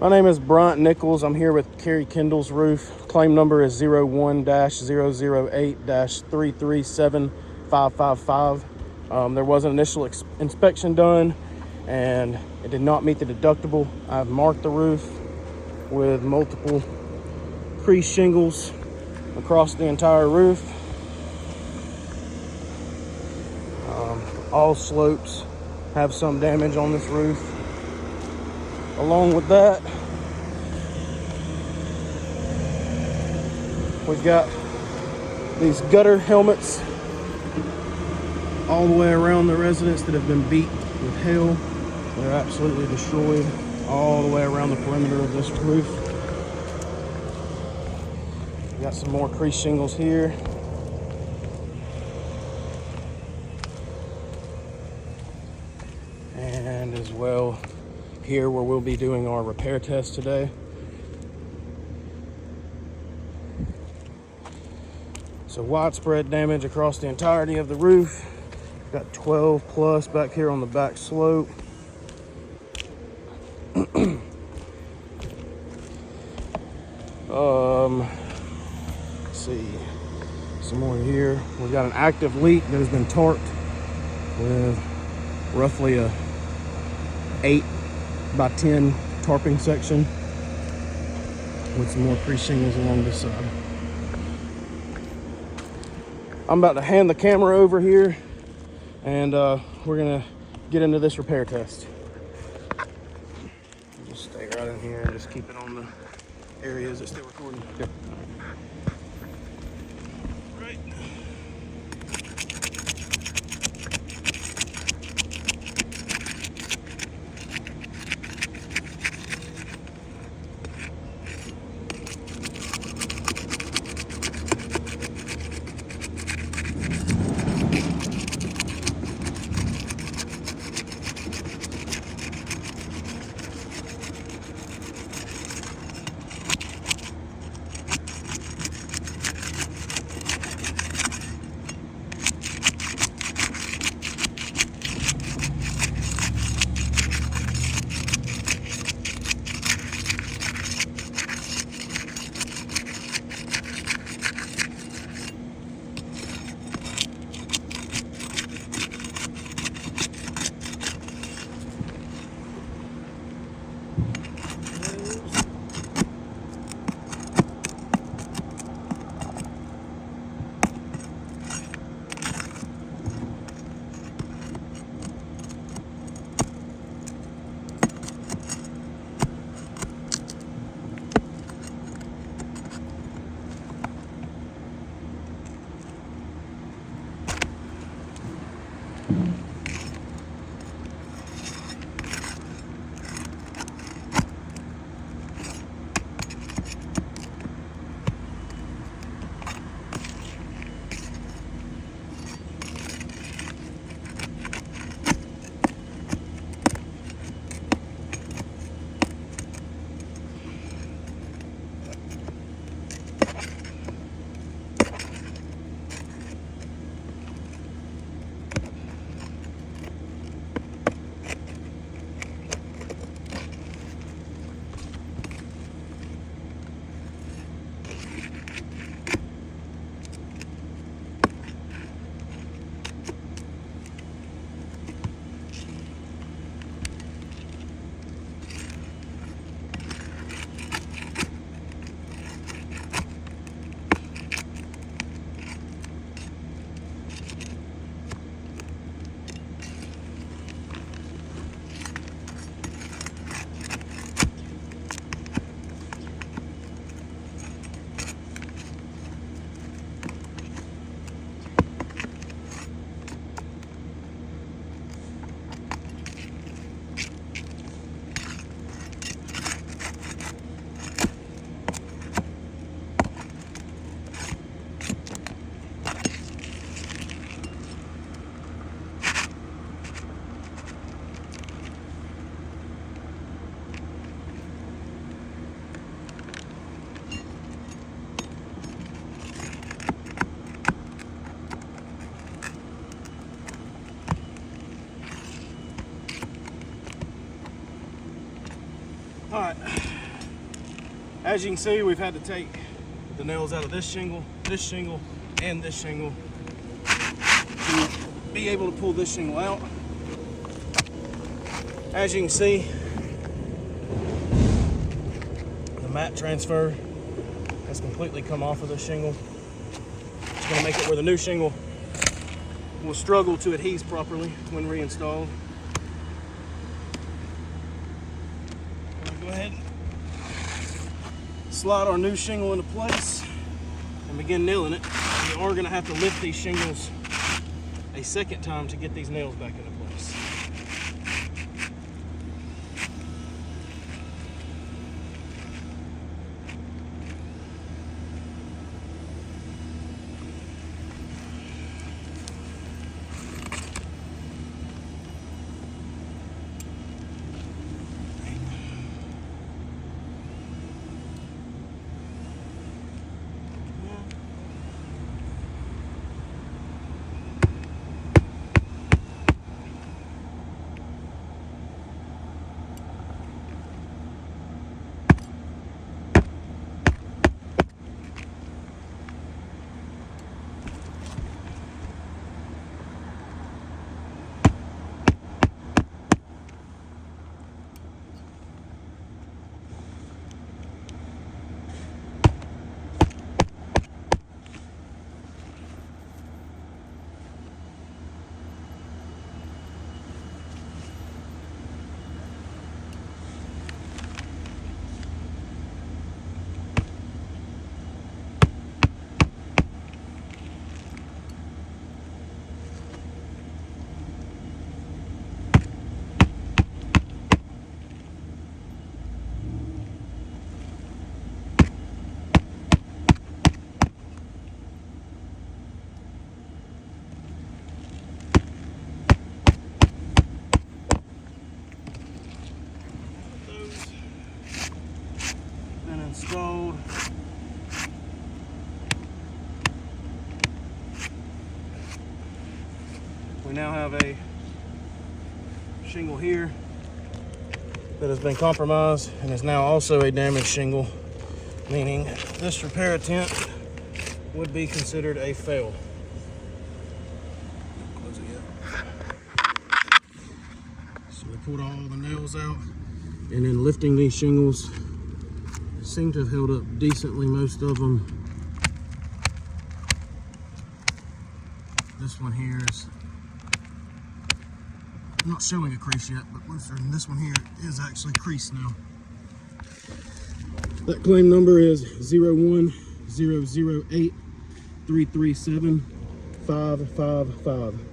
My name is Bryant Nichols. I'm here with Kerry Kendall's Roof. Claim number is 01-008-337-555. There was an initial inspection done and it did not meet the deductible. I've marked the roof with multiple crease shingles across the entire roof. All slopes have some damage on this roof. Along with that, we've got these gutter helmets all the way around the residence that have been beat with hail. They're absolutely destroyed all the way around the perimeter of this roof. We've got some more crease shingles here. And as well here where we'll be doing our repair test today. So widespread damage across the entirety of the roof. Got 12 plus back here on the back slope. Let's see, some more here. We've got an active leak that has been tarped with roughly a 8 by 10 tarping section with some more crease shingles along this side. I'm about to hand the camera over here and we're gonna get into this repair test. Just stay right in here and just keep it on the areas that's still recording. Yep. Right. All right. As you can see, we've had to take the nails out of this shingle, and this shingle to be able to pull this shingle out. As you can see, the mat transfer has completely come off of the shingle. It's going to make it where the new shingle will struggle to adhere properly when reinstalled. Go ahead and slide our new shingle into place and begin nailing it. We are going to have to lift these shingles a second time to get these nails back into place. Installed. We now have a shingle here that has been compromised and is now also a damaged shingle, meaning this repair attempt would be considered a fail. Close it yet. So we pulled all the nails out, and then lifting these shingles seem to have held up decently, most of them. This one here is not showing a crease yet, but looser, and this one here is actually creased now. That claim number is 01008337555.